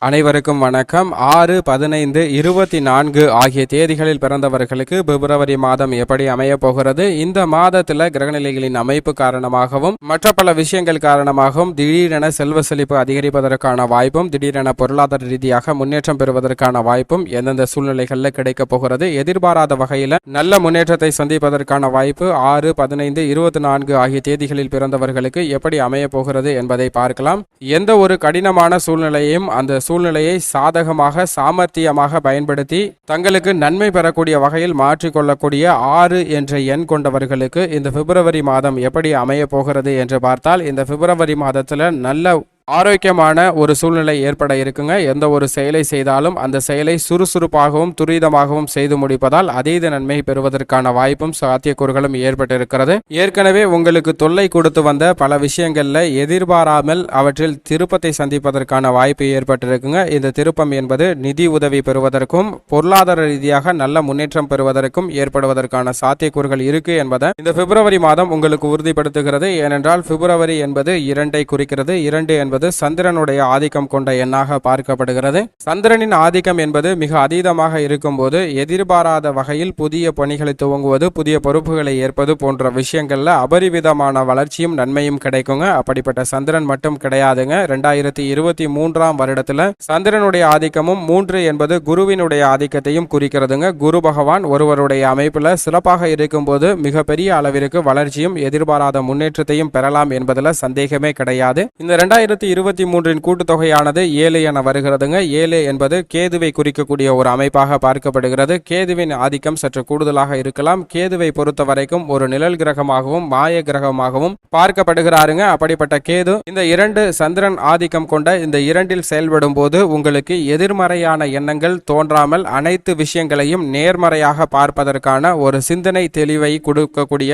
அனைவருக்கும் வணக்கம். 6, 15, 24 ஆகிய தேதிகளில் பிறந்தவர்களுக்கு பிப்ரவரி மாதம் எப்படி அமைய போகிறது? இந்த மாதத்தில் கிரகநிலைகளின் அமைப்பு காரணமாகவும் மற்ற பல விஷயங்கள் காரணமாகவும் திடீரென செல்வ செழிப்பு அதிகரிப்பதற்கான வாய்ப்பும் திடீரென பொருளாதார ரீதியாக முன்னேற்றம் பெறுவதற்கான வாய்ப்பும் எந்தெந்த சூழ்நிலைகளில் கிடைக்கப் போகிறது, எதிர்பாராத வகையில் நல்ல முன்னேற்றத்தை சந்திப்பதற்கான வாய்ப்பு 6, 15, 24 ஆகிய தேதிகளில் பிறந்தவர்களுக்கு எப்படி அமைய போகிறது என்பதை பார்க்கலாம். எந்த ஒரு கடினமான சூழ்நிலையும் அந்த சூழ்நிலையை சாதகமாக சாமர்த்தியமாக பயன்படுத்தி தங்களுக்கு நன்மை பெறக்கூடிய வகையில் மாற்றிக்கொள்ளக்கூடிய 6 என்ற எண் கொண்டவர்களுக்கு இந்த பிப்ரவரி மாதம் எப்படி அமைய போகிறது என்று பார்த்தால், இந்த பிப்ரவரி மாதத்தில் நல்ல ஆரோக்கியமான ஒரு சூழ்நிலை ஏற்பட இருக்குங்க. எந்த ஒரு செயலை செய்தாலும் அந்த செயலை சுறுசுறுப்பாகவும் துரிதமாகவும் செய்து முடிப்பதால் அதீத நன்மை பெறுவதற்கான வாய்ப்பும் சாத்தியக்கூறுகளும் ஏற்பட்டிருக்கிறது. ஏற்கனவே உங்களுக்கு தொல்லை கொடுத்து வந்த பல விஷயங்கள்ல எதிர்பாராமல் அவற்றில் திருப்பத்தை சந்திப்பதற்கான வாய்ப்பு ஏற்பட்டிருக்குங்க. இந்த திருப்பம் என்பது நிதி உதவி பெறுவதற்கும் பொருளாதார ரீதியாக நல்ல முன்னேற்றம் பெறுவதற்கும் ஏற்படுவதற்கான சாத்தியக்கூறுகள் இருக்கு என்பதை இந்த பிப்ரவரி மாதம் உங்களுக்கு உறுதிப்படுத்துகிறது. ஏனென்றால் பிப்ரவரி என்பது 2ஐ குறிக்கிறது. 2 என்பது சந்திரனுடைய ஆதிக்கம் கொண்ட எண்ணாக பார்க்கப்படுகிறது. சந்திரனின் ஆதிக்கம் என்பது மிக அதீதமாக இருக்கும் போது எதிர்பாராத வகையில் புதிய பணிகளை துவங்குவது, புதிய பொறுப்புகளை ஏற்பது போன்ற விஷயங்கள்ல அபரிவிதமான வளர்ச்சியும் நன்மையும் கிடைக்குங்க. அப்படிப்பட்ட சந்திரன் மட்டும் கிடையாதுங்க. 2023ஆம் வருடத்துல சந்திரனுடைய ஆதிக்கமும் 3 என்பது குருவினுடைய ஆதிக்கத்தையும் குறிக்கிறதுங்க. குரு பகவான் ஒருவருடைய அமைப்புல சிறப்பாக இருக்கும் போது மிகப்பெரிய அளவிற்கு வளர்ச்சியும் எதிர்பாராத முன்னேற்றத்தையும் பெறலாம் என்பதில் சந்தேகமே கிடையாது. இந்த 2023 கூட்டுத்தொகையானது 7 என வருகிறதுங்க. 7 என்பது கேதுவை குறிக்கக்கூடிய ஒரு அமைப்பாக பார்க்கப்படுகிறது. கேதுவின் ஆதிக்கம் சற்று கூடுதலாக இருக்கலாம். கேதுவை பொறுத்த வரைக்கும் ஒரு நிழல் கிரகமாகவும் மாய கிரகமாகவும் பார்க்கப்படுகிறாருங்க. அப்படிப்பட்ட கேது இந்த 2 சந்திரன் ஆதிக்கம் கொண்ட இந்த 2இல் செயல்படும் போது உங்களுக்கு எதிர்மறையான எண்ணங்கள் தோன்றாமல் அனைத்து விஷயங்களையும் நேர்மறையாக பார்ப்பதற்கான ஒரு சிந்தனை தெளிவை கொடுக்கக்கூடிய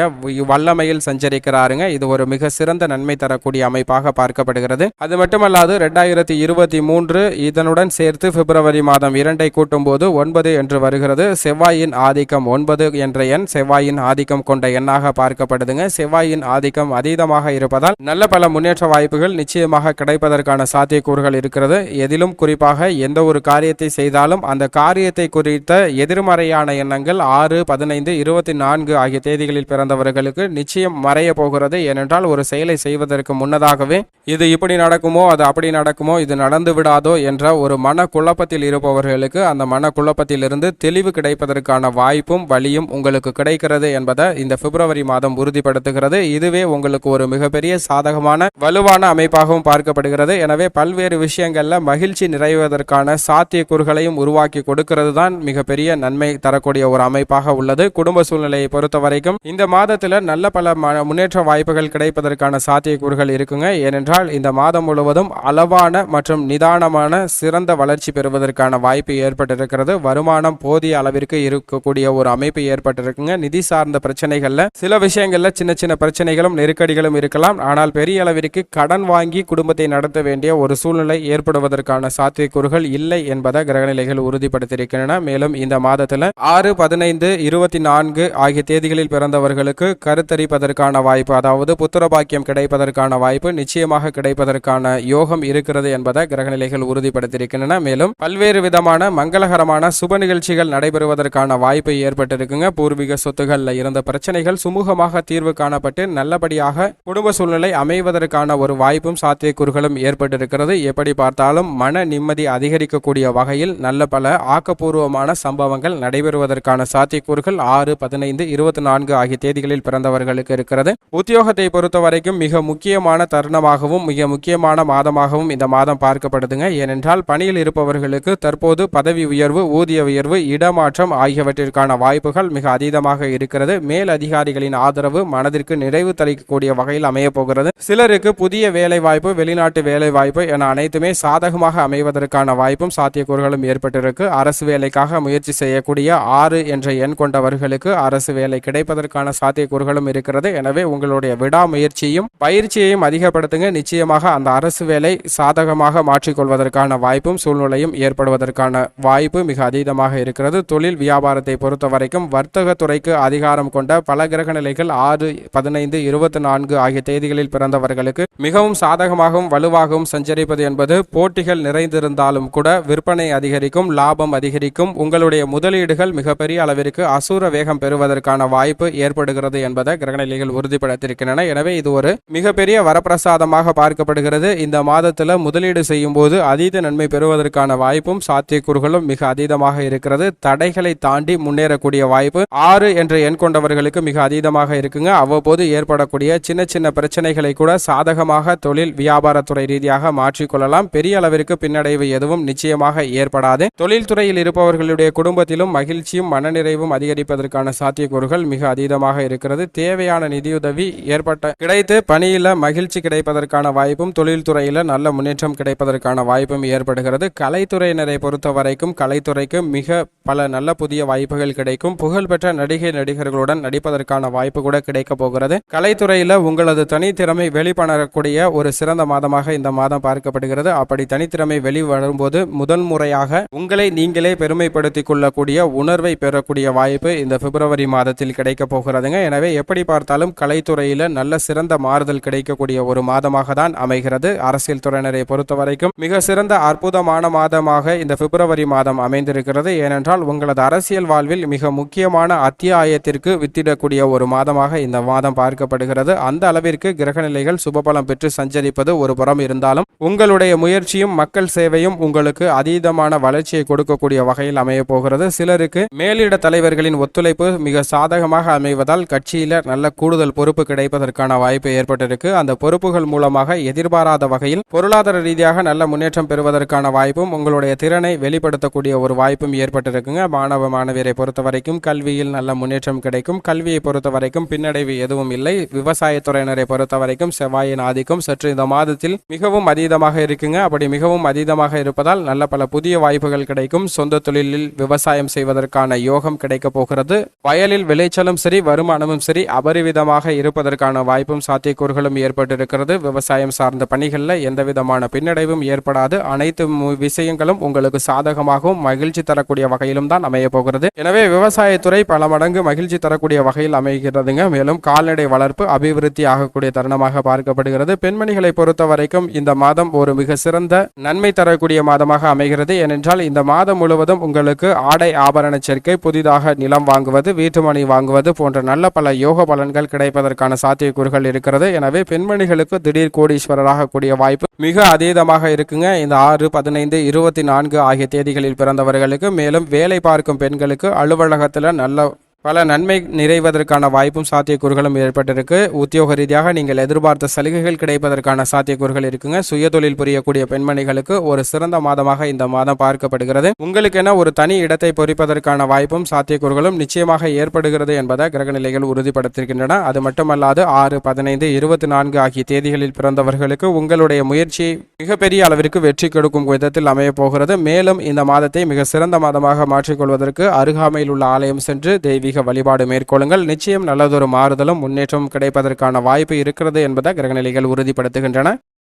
வல்லமையில் சஞ்சரிக்கிறாருங்க. இது ஒரு மிக சிறந்த நன்மை தரக்கூடிய அமைப்பாக பார்க்கப்படுகிறது. அது மட்டுமல்லாது 2023 இதனுடன் சேர்த்து பிப்ரவரி மாதம் 2ஐ கூட்டும் போது 9 என்று வருகிறது. செவ்வாயின் ஆதிக்கம் 9 என்ற எண் செவ்வாயின் ஆதிக்கம் கொண்ட எண்ணாக பார்க்கப்படுதுங்க. செவ்வாயின் ஆதிக்கம் அதீதமாக இருப்பதால் நல்ல பல முன்னேற்ற வாய்ப்புகள் நிச்சயமாக கிடைப்பதற்கான சாத்தியக்கூறுகள் இருக்கிறது. எதிலும் குறிப்பாக எந்த ஒரு காரியத்தை செய்தாலும் அந்த காரியத்தை குறித்த எதிர்மறையான எண்ணங்கள் 6, 15, 24 ஆகிய தேதிகளில் பிறந்தவர்களுக்கு நிச்சயம் மறைய போகிறது. ஏனென்றால் ஒரு செயலை செய்வதற்கு முன்னதாகவே இது இப்படி நடக்குமோ, அது அப்படி நடக்குமோ, இது நடந்து விடாதோ என்ற ஒரு மன குழப்பத்தில் இருப்பவர்களுக்கு அந்த மன குழப்பத்திலிருந்து தெளிவு கிடைப்பதற்கான வாய்ப்பும் வழியும் உங்களுக்கு கிடைக்கிறது என்பதை இந்த பிப்ரவரி மாதம் உறுதிப்படுத்துகிறது. இதுவே உங்களுக்கு ஒரு மிகப்பெரிய சாதகமான வலுவான அமைப்பாகவும் பார்க்கப்படுகிறது. எனவே பல்வேறு விஷயங்கள்ல மகிழ்ச்சி நிறைவதற்கான சாத்தியக்கூறுகளையும் உருவாக்கி கொடுக்கிறது தான் மிகப்பெரிய நன்மை தரக்கூடிய ஒரு அமைப்பாக உள்ளது. குடும்ப சூழ்நிலையை பொறுத்த வரைக்கும் இந்த மாதத்தில் நல்ல பல முன்னேற்ற வாய்ப்புகள் கிடைப்பதற்கான சாத்தியக்கூறுகள் இருக்குங்க. ஏனென்றால் இந்த மாதம் முழுவதும் அளவான மற்றும் நிதானமான சிறந்த வளர்ச்சி பெறுவதற்கான வாய்ப்பு ஏற்பட்டிருக்கிறது. வருமானம் போதிய அளவிற்கு இருக்கக்கூடிய ஒரு அமைப்பு ஏற்பட்டிருக்குங்க. நிதி சார்ந்த பிரச்சனைகள்ல சில விஷயங்கள்ல சின்ன சின்ன பிரச்சனைகளும் நெருக்கடிகளும் இருக்கலாம். ஆனால் பெரிய அளவிற்கு கடன் வாங்கி குடும்பத்தை நடத்த வேண்டிய ஒரு சூழ்நிலை ஏற்படுவதற்கான சாத்தியக்கூறுகள் இல்லை என்பதை கிரகநிலைகள் உறுதிப்படுத்தியிருக்கின்றன. மேலும் இந்த மாதத்தில் 6, 15, 24 ஆகிய தேதிகளில் பிறந்தவர்களுக்கு கருத்தரிப்பதற்கான வாய்ப்பு, அதாவது புத்திர பாக்கியம் கிடைப்பதற்கான வாய்ப்பு நிச்சயமாக கிடைப்பதற்கான யோகம் இருக்கிறது என்பதை கிரகநிலைகள் உறுதிப்படுத்தியிருக்கின்றன. மேலும் பல்வேறு விதமான மங்களகரமான சுப நிகழ்ச்சிகள் நடைபெறுவதற்கான வாய்ப்பு ஏற்பட்டிருக்குங்க. பூர்வீக சொத்துக்கள்ல இருந்த பிரச்சனைகள் சுமூகமாக தீர்வு காணப்பட்டு நல்லபடியாக குடும்ப சூழ்நிலை அமைவதற்கான ஒரு வாய்ப்பும் சாத்தியக்கூறுகளும் ஏற்பட்டிருக்கிறது. எப்படி பார்த்தாலும் மன நிம்மதி அதிகரிக்கக்கூடிய வகையில் நல்ல பல ஆக்கப்பூர்வமான சம்பவங்கள் நடைபெறுவதற்கான சாத்தியக்கூறுகள் 6, 15, 24 ஆகிய தேதிகளில் பிறந்தவர்களுக்கு இருக்கிறது. உத்தியோகத்தை பொறுத்த வரைக்கும் மிக முக்கியமான தருணமாகவும் மிக முக்கியமான மாதமாகவும் இந்த மாதம் பார்க்கப்படுதுங்க. ஏனென்றால் பணியில் இருப்பவர்களுக்கு தற்போது பதவி உயர்வு, ஊதிய உயர்வு, இடமாற்றம் ஆகியவற்றிற்கான வாய்ப்புகள் மிக அதீதமாக இருக்கிறது. மேல் அதிகாரிகளின் ஆதரவு மனதிற்கு நிறைவு தளிக்கக்கூடிய வகையில் அமைய போகிறது. சிலருக்கு புதிய வேலை வாய்ப்பு, வெளிநாட்டு வேலை வாய்ப்பு என அனைத்துமே சாதகமாக அமைவதற்கான வாய்ப்பும் சாத்தியக்கூறுகளும் ஏற்பட்டிருக்கு. அரசு வேலைக்காக முயற்சி செய்யக்கூடிய 6 என்ற எண் கொண்டவர்களுக்கு அரசு வேலை கிடைப்பதற்கான சாத்தியக்கூறுகளும் இருக்கிறது. எனவே உங்களுடைய விடாமுயற்சியும் பயிற்சியையும் அதிகப்படுத்துங்க. நிச்சயமாக அந்த அந்த அரசு வேலை சாதகமாக மாற்றிக்கொள்வதற்கான வாய்ப்பும் சூழ்நிலையும் ஏற்படுவதற்கான வாய்ப்பு மிக அதீதமாக இருக்கிறது. தொழில் வியாபாரத்தை பொறுத்த வரைக்கும் வர்த்தக துறைக்கு அதிகாரம் கொண்ட பல கிரக நிலைகள் 6, 15, 24 ஆகிய தேதிகளில் பிறந்தவர்களுக்கு மிகவும் சாதகமாகவும் வலுவாகவும் சஞ்சரிப்பது என்பது போட்டிகள் நிறைந்திருந்தாலும் கூட விற்பனை அதிகரிக்கும், லாபம் அதிகரிக்கும், உங்களுடைய முதலீடுகள் மிகப்பெரிய அளவிற்கு அசூர வேகம் பெறுவதற்கான வாய்ப்பு ஏற்படுகிறது என்பதை கிரகநிலைகள் உறுதிப்படுத்தியிருக்கின்றன. எனவே இது ஒரு மிகப்பெரிய வரப்பிரசாதமாக பார்க்கப்படுகிறது. இந்த மாதத்தில் முதலீடு செய்யும் போது அதீத நன்மை பெறுவதற்கான வாய்ப்பும் சாத்தியக்கூறுகளும் மிக அதீதமாக இருக்கிறது. தடைகளை தாண்டி முன்னேறக்கூடிய வாய்ப்பு 6 என்ற எண் கொண்டவர்களுக்கு மிக அதீதமாக இருக்குங்க. அவ்வப்போது ஏற்படக்கூடிய சின்ன சின்ன பிரச்சனைகளை கூட சாதகமாக தொழில் வியாபாரத்துறை ரீதியாக மாற்றிக்கொள்ளலாம். பெரிய அளவிற்கு பின்னடைவு எதுவும் நிச்சயமாக ஏற்படாது. தொழில்துறையில் இருப்பவர்களுடைய குடும்பத்திலும் மகிழ்ச்சியும் மனநிறைவும் அதிகரிப்பதற்கான சாத்தியக்கூறுகள் மிக அதீதமாக இருக்கிறது. தேவையான நிதியுதவி கிடைத்து பணியில மகிழ்ச்சி கிடைப்பதற்கான வாய்ப்பும் தொழில்துறையில நல்ல முன்னேற்றம் கிடைப்பதற்கான வாய்ப்பும் ஏற்படுகிறது. கலைத்துறையினரை பொறுத்த வரைக்கும் கலைத்துறைக்கு மிக பல நல்ல புதிய வாய்ப்புகள் கிடைக்கும். புகழ்பெற்ற நடிகர்களுடன் நடிப்பதற்கான வாய்ப்பு கூட கிடைக்க போகிறது. கலைத்துறையில உங்களது தனித்திறமை வெளிப்படக்கூடிய ஒரு சிறந்த மாதமாக இந்த மாதம் பார்க்கப்படுகிறது. அப்படி தனித்திறமை வெளிவரும்போது முதல் முறையாக உங்களை நீங்களே பெருமைப்படுத்திக் கொள்ளக்கூடிய உணர்வை பெறக்கூடிய வாய்ப்பு இந்த பிப்ரவரி மாதத்தில் கிடைக்க போகிறதுங்க. எனவே எப்படி பார்த்தாலும் கலைத்துறையில நல்ல சிறந்த மாறுதல் கிடைக்கக்கூடிய ஒரு மாதமாக தான் அமைகிறது. அரசியல் துறையினரை பொறுத்த வரைக்கும் மிக சிறந்த அற்புதமான மாதமாக இந்த பிப்ரவரி மாதம் அமைந்திருக்கிறது. ஏனென்றால் உங்களது அரசியல் வாழ்வில் மிக முக்கியமான அத்தியாயத்திற்கு வித்திடக்கூடிய ஒரு மாதமாக இந்த மாதம் பார்க்கப்படுகிறது. அந்த அளவிற்கு கிரகநிலைகள் சுபபலம் பெற்று சஞ்சரிப்பது ஒரு புறம் இருந்தாலும் உங்களுடைய முயற்சியும் மக்கள் சேவையும் உங்களுக்கு அதீதமான வளர்ச்சியை கொடுக்கக்கூடிய வகையில் அமைய போகிறது. சிலருக்கு மேலிட தலைவர்களின் ஒத்துழைப்பு மிக சாதகமாக அமைவதால் கட்சியில நல்ல கூடுதல் பொறுப்பு கிடைப்பதற்கான வாய்ப்பு ஏற்பட்டிருக்கு. அந்த பொறுப்புகள் மூலமாக எதிர்பாராத வகையில் பொருளாதார ரீதியாக நல்ல முன்னேற்றம் பெறுவதற்கான வாய்ப்பும் உங்களுடைய திறனை வெளிப்படுத்தக்கூடிய ஒரு வாய்ப்பும் ஏற்பட்டிருக்குங்க. மாணவ மாணவியரை பொறுத்த வரைக்கும் கல்வியில் நல்ல முன்னேற்றம் கிடைக்கும். கல்வியை பொறுத்த வரைக்கும் பின்னடைவு எதுவும் இல்லை. விவசாயத்துறையினரை பொறுத்த வரைக்கும் செவ்வாயின் ஆதிக்கம் சற்று இந்த மாதத்தில் மிகவும் அதீதமாக இருக்குங்க. அப்படி மிகவும் அதீதமாக இருப்பதால் நல்ல பல புதிய வாய்ப்புகள் கிடைக்கும். சொந்த தொழிலில் விவசாயம் செய்வதற்கான யோகம் கிடைக்க போகிறது. வயலில் விளைச்சலும் சரி வருமானமும் சரி அபரிவிதமாக இருப்பதற்கான வாய்ப்பும் சாத்தியக்கூறுகளும் ஏற்பட்டிருக்கிறது. விவசாயம் சார்ந்த பணிகளில் எந்தவிதமான பின்னடைவும் ஏற்படாது. அனைத்து விஷயங்களும் உங்களுக்கு சாதகமாகவும் மகிழ்ச்சி தரக்கூடிய வகையிலும் தான் அமைய போகிறது. எனவே விவசாயத்துறை பல மடங்கு மகிழ்ச்சி தரக்கூடிய வகையில் அமைகிறதுங்க. மேலும் கால்நடை வளர்ப்பு அபிவிருத்தி ஆகக்கூடிய தருணமாக பார்க்கப்படுகிறது. பெண்மணிகளை பொறுத்த வரைக்கும் இந்த மாதம் ஒரு மிக சிறந்த நன்மை தரக்கூடிய மாதமாக அமைகிறது. ஏனென்றால் இந்த மாதம் முழுவதும் உங்களுக்கு ஆடை ஆபரண சேர்க்கை, புதிதாக நிலம் வாங்குவது, வீட்டுமனை வாங்குவது போன்ற நல்ல பல யோக பலன்கள் கிடைப்பதற்கான சாத்தியக்கூறுகள் இருக்கிறது. எனவே பெண்மணிகளுக்கு திடீர் கோடீஸ்வரராக கூடிய வாய்ப்பு மிக அதீதமாக இருக்குங்க. இந்த 6, 15, 24 ஆகிய தேதிகளில் பிறந்தவர்களுக்கு. மேலும் வேலை பார்க்கும் பெண்களுக்கு அலுவலகத்தில் நல்ல பல நன்மை நிறைவதற்கான வாய்ப்பும் சாத்தியக்கூறுகளும் ஏற்பட்டிருக்கு. உத்தியோக ரீதியாக நீங்கள் எதிர்பார்த்த சலுகைகள் கிடைப்பதற்கான சாத்தியக்கூறுகள் இருக்குங்க. சுயதொழில் புரியக்கூடிய பெண்மணிகளுக்கு ஒரு சிறந்த மாதமாக இந்த மாதம் பார்க்கப்படுகிறது. உங்களுக்கென ஒரு தனி இடத்தை பொறிப்பதற்கான வாய்ப்பும் சாத்தியக்கூறுகளும் நிச்சயமாக ஏற்படுகிறது என்பதை கிரகநிலைகள் உறுதிப்படுத்தியிருக்கின்றன. அது மட்டுமல்லாது 6, 15, 24 ஆகிய தேதிகளில் பிறந்தவர்களுக்கு உங்களுடைய முயற்சியை மிகப்பெரிய அளவிற்கு வெற்றி கொடுக்கும் விதத்தில் அமைய போகிறது. மேலும் இந்த மாதத்தை மிக சிறந்த மாதமாக மாற்றிக்கொள்வதற்கு அருகாமையில் உள்ள ஆலயம் சென்று தெய்வீக வழிபாடு மேற்கொள்ளுங்கள். நிச்சயம் நல்லதொரு மாறுதலும் முன்னேற்றமும் கிடைப்பதற்கான வாய்ப்பு இருக்கிறது என்பதை கிரகநிலைகள் உறுதிப்படுத்துகின்றன.